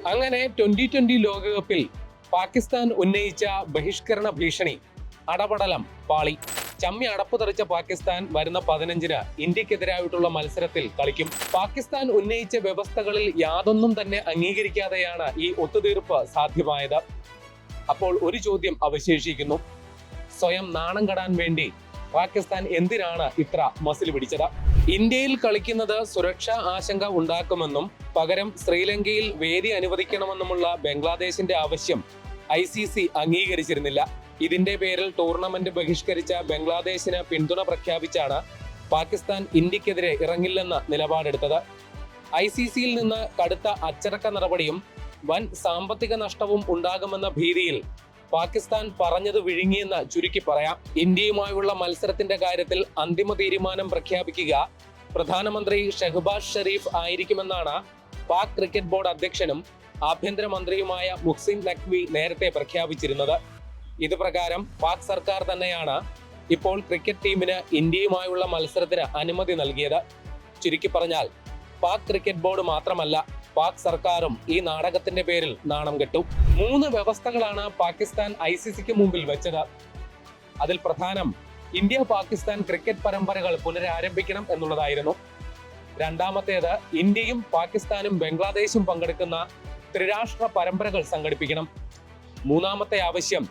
അങ്ങനെ 2020 ലോകകപ്പിൽ പാകിസ്ഥാൻ ഉന്നയിച്ച ബഹിഷ്കരണ ഭീഷണി അടപടലം പാളി. ചമ്മി അടപ്പു തെറിച്ച പാകിസ്ഥാൻ വരുന്ന 15-ന് ഇന്ത്യക്കെതിരായിട്ടുള്ള മത്സരത്തിൽ കളിക്കും. പാകിസ്ഥാൻ ഉന്നയിച്ച വ്യവസ്ഥകളിൽ യാതൊന്നും തന്നെ അംഗീകരിക്കാതെയാണ് ഈ ഒത്തുതീർപ്പ് സാധ്യമായത്. അപ്പോൾ ഒരു ചോദ്യം അവശേഷിക്കുന്നു: സ്വയം നാണം കെടാൻ വേണ്ടി പാകിസ്ഥാൻ എന്തിനാണ് ഇത്ര മസിൽ പിടിച്ചത്? ഇന്ത്യയിൽ കളിക്കുന്നത് സുരക്ഷാ ആശങ്ക ഉണ്ടാക്കുമെന്നും പകരം ശ്രീലങ്കയിൽ വേദി അനുവദിക്കണമെന്നുമുള്ള ബംഗ്ലാദേശിന്റെ ആവശ്യം ICC അംഗീകരിച്ചിരുന്നില്ല. ഇതിന്റെ പേരിൽ ടൂർണമെന്റ് ബഹിഷ്കരിച്ച ബംഗ്ലാദേശിന് പിന്തുണ പ്രഖ്യാപിച്ചാണ് പാകിസ്ഥാൻ ഇന്ത്യക്കെതിരെ ഇറങ്ങില്ലെന്ന നിലപാടെടുത്തത്. ICCയിൽ നിന്ന് കടുത്ത അച്ചടക്ക നടപടിയും വൻ സാമ്പത്തിക നഷ്ടവും ഉണ്ടാകുമെന്ന ഭീതിയിൽ പാകിസ്ഥാൻ പറഞ്ഞത് വിഴുങ്ങിയെന്ന് ചുരുക്കി പറയാം. ഇന്ത്യയുമായുള്ള മത്സരത്തിന്റെ കാര്യത്തിൽ അന്തിമ തീരുമാനം പ്രഖ്യാപിക്കുക പ്രധാനമന്ത്രി ഷഹ്ബാസ് ഷെരീഫ് ആയിരിക്കുമെന്നാണ് പാക് ക്രിക്കറ്റ് ബോർഡ് അധ്യക്ഷനും ആഭ്യന്തരമന്ത്രിയുമായ മുഹ്സിൻ നഖ്വി നേരത്തെ പ്രഖ്യാപിച്ചിരുന്നത്. ഇത് പ്രകാരം പാക് സർക്കാർ തന്നെയാണ് ഇപ്പോൾ ക്രിക്കറ്റ് ടീമിന് ഇന്ത്യയുമായുള്ള മത്സരത്തിന് അനുമതി നൽകിയത്. ചുരുക്കി പറഞ്ഞാൽ പാക് ക്രിക്കറ്റ് ബോർഡ് മാത്രമല്ല, പാക് സർക്കാരും ഈ നാടകത്തിന്റെ പേരിൽ നാണം കെട്ടു. 3 വ്യവസ്ഥകളാണ് പാകിസ്ഥാൻ ICCക്ക് മുമ്പിൽ വെച്ചത്. അതിൽ പ്രധാനം ഇന്ത്യ പാകിസ്ഥാൻ ക്രിക്കറ്റ് പരമ്പരകൾ പുനരാരംഭിക്കണം എന്നുള്ളതായിരുന്നു. രണ്ടാമത്തേത് ഇന്ത്യയും പാകിസ്ഥാനും ബംഗ്ലാദേശും പങ്കെടുക്കുന്ന ത്രിരാഷ്ട്ര പരമ്പരകൾ സംഘടിപ്പിക്കണം. മൂന്നാമത്തെ ആവശ്യം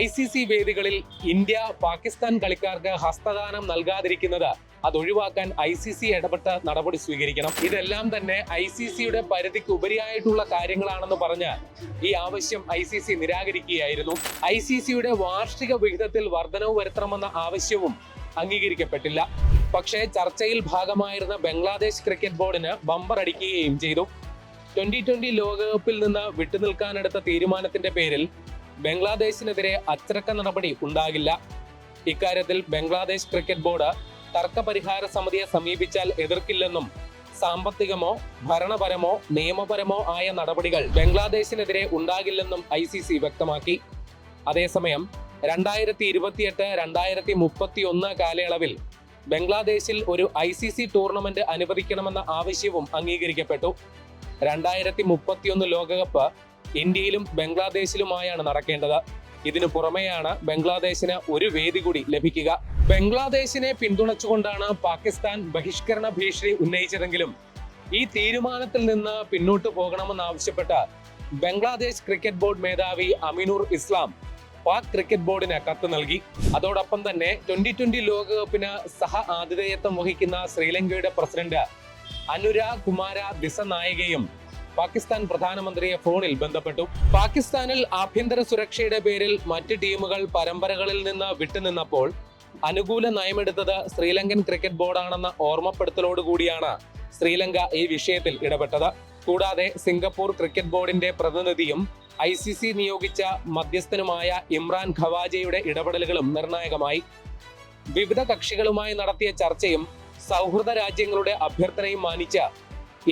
ICC വേദികളിൽ ഇന്ത്യ പാകിസ്ഥാൻ കളിക്കാർക്ക് ഹസ്തദാനം നൽകാതിരിക്കുന്നത് അതൊഴിവാക്കാൻ ICC ഇടപെട്ട നടപടി സ്വീകരിക്കണം. ഇതെല്ലാം തന്നെ ICCയുടെ പരിധിക്ക് ഉപരിയായിട്ടുള്ള കാര്യങ്ങളാണെന്ന് പറഞ്ഞ് ഈ ആവശ്യം ICC നിരാകരിക്കുകയായിരുന്നു. ICCയുടെ വാർഷിക വിഹിതത്തിൽ വർധനവ് വരുത്തണമെന്ന ആവശ്യവും അംഗീകരിക്കപ്പെട്ടില്ല. പക്ഷേ ചർച്ചയിൽ ഭാഗമായിരുന്ന ബംഗ്ലാദേശ് ക്രിക്കറ്റ് ബോർഡിന് ബമ്പർ അടിക്കുകയും ചെയ്തു. 2020 ലോകകപ്പിൽ നിന്ന് വിട്ടുനിൽക്കാനെടുത്ത തീരുമാനത്തിന്റെ പേരിൽ ബംഗ്ലാദേശിനെതിരെ അച്ചടക്ക നടപടി ഉണ്ടാകില്ല. ഇക്കാര്യത്തിൽ ബംഗ്ലാദേശ് ക്രിക്കറ്റ് ബോർഡ് തർക്കപരിഹാര സമിതിയെ സമീപിച്ചാൽ എതിർക്കില്ലെന്നും സാമ്പത്തികമോ ഭരണപരമോ നിയമപരമോ ആയ നടപടികൾ ബംഗ്ലാദേശിനെതിരെ ഉണ്ടാകില്ലെന്നും ICC വ്യക്തമാക്കി. അതേസമയം 2028-2031 കാലയളവിൽ ബംഗ്ലാദേശിൽ ഒരു ICC ടൂർണമെന്റ് അനുവദിക്കണമെന്ന ആവശ്യവും അംഗീകരിക്കപ്പെട്ടു. 2031 ലോകകപ്പ് ഇന്ത്യയിലും ബംഗ്ലാദേശിലുമായാണ് നടക്കേണ്ടത്. ഇതിനു പുറമെയാണ് ബംഗ്ലാദേശിന് ഒരു വേദി കൂടി ലഭിക്കുക. ബംഗ്ലാദേശിനെ പിന്തുണച്ചുകൊണ്ടാണ് പാകിസ്ഥാൻ ബഹിഷ്കരണ ഭീഷണി ഉന്നയിച്ചതെങ്കിലും ഈ തീരുമാനത്തിൽ നിന്ന് പിന്നോട്ട് പോകണമെന്നാവശ്യപ്പെട്ട് ബംഗ്ലാദേശ് ക്രിക്കറ്റ് ബോർഡ് മേധാവി അമിനുർ ഇസ്ലാം പാക് ക്രിക്കറ്റ് ബോർഡിന് കത്ത് നൽകി. അതോടൊപ്പം തന്നെ 2020 ലോകകപ്പിന് സഹ ആതിഥേയത്വം വഹിക്കുന്ന ശ്രീലങ്കയുടെ പ്രസിഡന്റ് അനുരാ കുമാര ദിസനായകയും പാകിസ്ഥാൻ പ്രധാനമന്ത്രിയെ ഫോണിൽ ബന്ധപ്പെട്ടു. പാകിസ്ഥാനിൽ ആഭ്യന്തര സുരക്ഷയുടെ പേരിൽ മറ്റ് ടീമുകൾ പരമ്പരകളിൽ നിന്ന് വിട്ടുനിന്നപ്പോൾ അനുകൂല നയമെടുത്തത് ശ്രീലങ്കൻ ക്രിക്കറ്റ് ബോർഡാണെന്ന ഓർമ്മപ്പെടുത്തലോടുകൂടിയാണ് ശ്രീലങ്ക ഈ വിഷയത്തിൽ ഇടപെട്ടത്. കൂടാതെ സിംഗപ്പൂർ ക്രിക്കറ്റ് ബോർഡിന്റെ പ്രതിനിധിയും ICC നിയോഗിച്ച മധ്യസ്ഥനുമായ ഇമ്രാൻ ഖവാജയുടെ ഇടപെടലുകളും നിർണായകമായി. വിവിധ കക്ഷികളുമായി നടത്തിയ ചർച്ചയും സൗഹൃദ രാജ്യങ്ങളുടെ അഭ്യർത്ഥനയും മാനിച്ച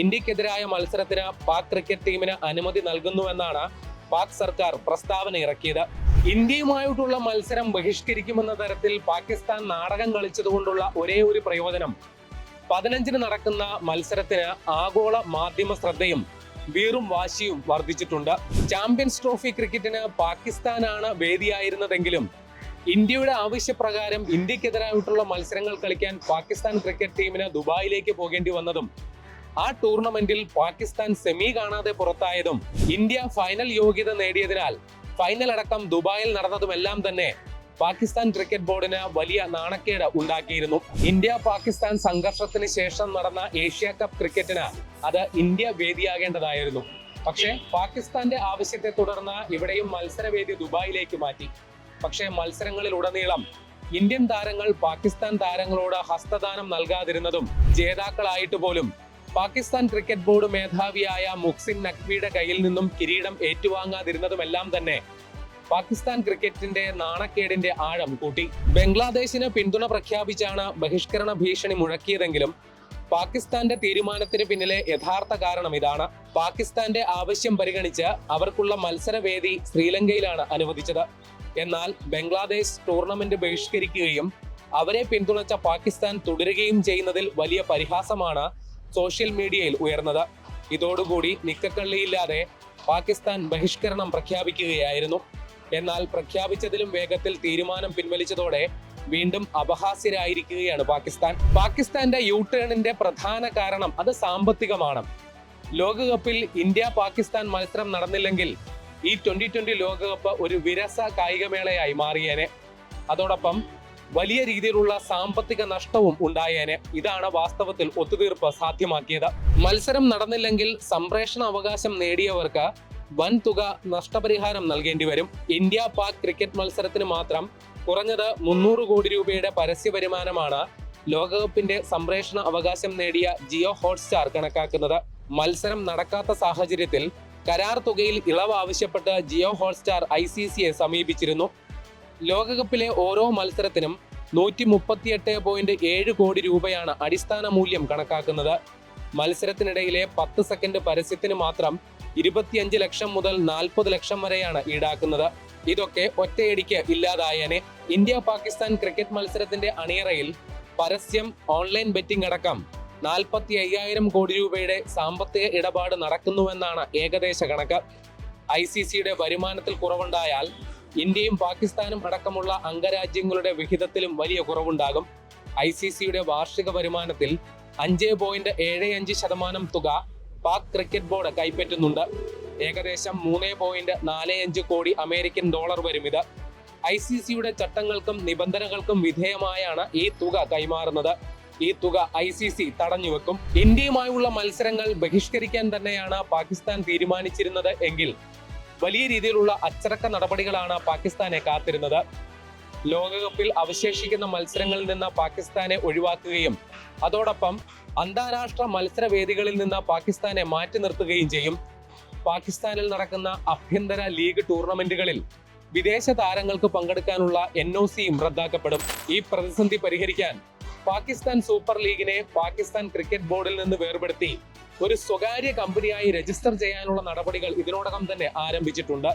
ഇന്ത്യക്കെതിരായ മത്സരത്തിന് പാക് ക്രിക്കറ്റ് ടീമിന് അനുമതി നൽകുന്നുവെന്നാണ് പാക് സർക്കാർ പ്രസ്താവന ഇറക്കിയത്. ഇന്ത്യയുമായിട്ടുള്ള മത്സരം ബഹിഷ്കരിക്കുമെന്ന തരത്തിൽ പാകിസ്ഥാൻ നാടകം കളിച്ചതുകൊണ്ടുള്ള ഒരേ ഒരു പ്രയോജനം 15-ന് നടക്കുന്ന മത്സരത്തിന് ആഗോള മാധ്യമ ശ്രദ്ധയും വീറും വാശിയും വർദ്ധിച്ചിട്ടുണ്ട്. ചാമ്പ്യൻസ് ട്രോഫി ക്രിക്കറ്റിന് പാകിസ്ഥാനാണ് വേദിയായിരുന്നതെങ്കിലും ഇന്ത്യയുടെ ആവശ്യപ്രകാരം ഇന്ത്യക്കെതിരായിട്ടുള്ള മത്സരങ്ങൾ കളിക്കാൻ പാകിസ്ഥാൻ ക്രിക്കറ്റ് ടീമിന് ദുബായിലേക്ക് പോകേണ്ടി വന്നതും ആ ടൂർണമെന്റിൽ പാകിസ്ഥാൻ സെമി കാണാതെ പുറത്തായതും ഇന്ത്യ ഫൈനൽ യോഗ്യത നേടിയതിനാൽ ഫൈനൽ അടക്കം ദുബായിൽ നടന്നതുമെല്ലാം തന്നെ പാകിസ്ഥാൻ ക്രിക്കറ്റ് ബോർഡിന് വലിയ നാണക്കേട് ഉണ്ടാക്കിയിരുന്നു. ഇന്ത്യ പാകിസ്ഥാൻ സംഘർഷത്തിന് ശേഷം നടന്ന ഏഷ്യ കപ്പ് ക്രിക്കറ്റിന് അത് ഇന്ത്യ വേദിയാകേണ്ടതായിരുന്നു. പക്ഷേ പാകിസ്ഥാന്റെ ആവശ്യത്തെ തുടർന്ന് ഇവിടെയും മത്സരവേദി ദുബായിലേക്ക് മാറ്റി. പക്ഷേ മത്സരങ്ങളിൽ ഉടനീളം ഇന്ത്യൻ താരങ്ങൾ പാകിസ്ഥാൻ താരങ്ങളോട് ഹസ്തദാനം നൽകാതിരുന്നതും ജേതാക്കളായിട്ട് പോലും പാകിസ്ഥാൻ ക്രിക്കറ്റ് ബോർഡ് മേധാവിയായ മുഹ്സിൻ നഖ്വിയുടെ കയ്യിൽ നിന്നും കിരീടം ഏറ്റുവാങ്ങാതിരുന്നതുമെല്ലാം തന്നെ പാകിസ്ഥാൻ ക്രിക്കറ്റിന്റെ നാണക്കേടിന്റെ ആഴം കൂട്ടി. ബംഗ്ലാദേശിന് പിന്തുണ പ്രഖ്യാപിച്ചാണ് ബഹിഷ്കരണ ഭീഷണി മുഴക്കിയതെങ്കിലും പാകിസ്ഥാന്റെ തീരുമാനത്തിന് പിന്നിലെ യഥാർത്ഥ കാരണം ഇതാണ്. പാകിസ്ഥാന്റെ ആവശ്യം പരിഗണിച്ച് അവർക്കുള്ള മത്സരവേദി ശ്രീലങ്കയിലാണ് അനുവദിച്ചത്. എന്നാൽ ബംഗ്ലാദേശ് ടൂർണമെന്റ് ബഹിഷ്കരിക്കുകയും അവരെ പിന്തുണച്ച പാകിസ്ഥാൻ തുടരുകയും ചെയ്യുന്നതിൽ വലിയ പരിഹാസമാണ് സോഷ്യൽ മീഡിയയിൽ ഉയർന്നത്. ഇതോടുകൂടി നിക്കക്കള്ളിയില്ലാതെ പാകിസ്ഥാൻ ബഹിഷ്കരണം പ്രഖ്യാപിക്കുകയായിരുന്നു. എന്നാൽ പ്രഖ്യാപിച്ചതിലും വേഗത്തിൽ തീരുമാനം പിൻവലിച്ചതോടെ വീണ്ടും അപഹാസ്യരായിരിക്കുകയാണ് പാകിസ്ഥാന്റെ യു ടേണിന്റെ പ്രധാന കാരണം അത് സാമ്പത്തികമാണ്. ലോകകപ്പിൽ ഇന്ത്യ പാകിസ്ഥാൻ മത്സരം നടന്നില്ലെങ്കിൽ ഈ 2020 ലോകകപ്പ് ഒരു വിരസ കായികമേളയായി മാറിയേനെ. അതോടൊപ്പം വലിയ രീതിയിലുള്ള സാമ്പത്തിക നഷ്ടവും ഉണ്ടായേനെ. ഇതാണ് വാസ്തവത്തിൽ ഒത്തുതീർപ്പ് സാധ്യമാക്കിയത്. മത്സരം നടന്നില്ലെങ്കിൽ സംപ്രേഷണ അവകാശം നേടിയവർക്ക് വൻ തുക നഷ്ടപരിഹാരം നൽകേണ്ടി വരും. ഇന്ത്യ പാക് ക്രിക്കറ്റ് മത്സരത്തിന് മാത്രം കുറഞ്ഞത് 300 കോടി രൂപയുടെ പരസ്യ വരുമാനമാണ് ലോകകപ്പിന്റെ സംപ്രേഷണ അവകാശം നേടിയ ജിയോ ഹോട്ട്സ്റ്റാർ കണക്കാക്കുന്നത്. മത്സരം നടക്കാത്ത സാഹചര്യത്തിൽ കരാർ തുകയിൽ ഇളവ് ആവശ്യപ്പെട്ട് ജിയോ ഹോട്ട്സ്റ്റാർ ICCയെ സമീപിച്ചിരുന്നു. ലോകകപ്പിലെ ഓരോ മത്സരത്തിനും 138.7 കോടി രൂപയാണ് അടിസ്ഥാന മൂല്യം കണക്കാക്കുന്നത്. മത്സരത്തിനിടയിലെ 10 സെക്കൻഡ് പരസ്യത്തിന് മാത്രം 25 ലക്ഷം മുതൽ 40 ലക്ഷം വരെയാണ് ഈടാക്കുന്നത്. ഇതൊക്കെ ഒറ്റയടിക്ക് ഇല്ലാതായേനെ. ഇന്ത്യ പാകിസ്ഥാൻ ക്രിക്കറ്റ് മത്സരത്തിന്റെ അണിയറയിൽ പരസ്യം, ഓൺലൈൻ ബെറ്റിംഗ് അടക്കം 45,000 കോടി രൂപയുടെ സാമ്പത്തിക ഇടപാട് നടക്കുന്നുവെന്നാണ് ഏകദേശ കണക്ക്. ICCയുടെ വരുമാനത്തിൽ കുറവുണ്ടായാൽ ഇന്ത്യയും പാകിസ്ഥാനും അടക്കമുള്ള അംഗരാജ്യങ്ങളുടെ വിഹിതത്തിലും വലിയ കുറവുണ്ടാകും. ICCയുടെ വാർഷിക വരുമാനത്തിൽ 5.75% തുക പാക് ക്രിക്കറ്റ് ബോർഡ് കൈപ്പറ്റുന്നുണ്ട്. ഏകദേശം 3.45 കോടി അമേരിക്കൻ ഡോളർ വരും ഇത്. ICCയുടെ ചട്ടങ്ങൾക്കും നിബന്ധനകൾക്കും വിധേയമായാണ് ഈ തുക കൈമാറുന്നത്. ഈ തുക ICC തടഞ്ഞുവെക്കും. ഇന്ത്യയുമായുള്ള മത്സരങ്ങൾ ബഹിഷ്കരിക്കാൻ തന്നെയാണ് പാകിസ്ഥാൻ തീരുമാനിച്ചിരുന്നത് എങ്കിൽ വലിയ രീതിയിലുള്ള അച്ചടക്ക നടപടികളാണ് പാകിസ്ഥാനെ കാത്തിരുന്നത്. ലോകകപ്പിൽ അവശേഷിക്കുന്ന മത്സരങ്ങളിൽ നിന്ന് പാകിസ്ഥാനെ ഒഴിവാക്കുകയും അതോടൊപ്പം അന്താരാഷ്ട്ര മത്സരവേദികളിൽ നിന്ന് പാകിസ്ഥാനെ മാറ്റി നിർത്തുകയും ചെയ്യും. പാകിസ്ഥാനിൽ നടക്കുന്ന ആഭ്യന്തര ലീഗ് ടൂർണമെന്റുകളിൽ വിദേശ താരങ്ങൾക്ക് പങ്കെടുക്കാനുള്ള NOCയും റദ്ദാക്കപ്പെടും. ഈ പ്രതിസന്ധി പരിഹരിക്കാൻ പാകിസ്ഥാൻ സൂപ്പർ ലീഗിനെ പാകിസ്ഥാൻ ക്രിക്കറ്റ് ബോർഡിൽ നിന്ന് വേർപെടുത്തി ഒരു സ്വകാര്യ കമ്പനിയായി രജിസ്റ്റർ ചെയ്യാനുള്ള നടപടികൾ ഇതിനോടകം തന്നെ ആരംഭിച്ചിട്ടുണ്ട്.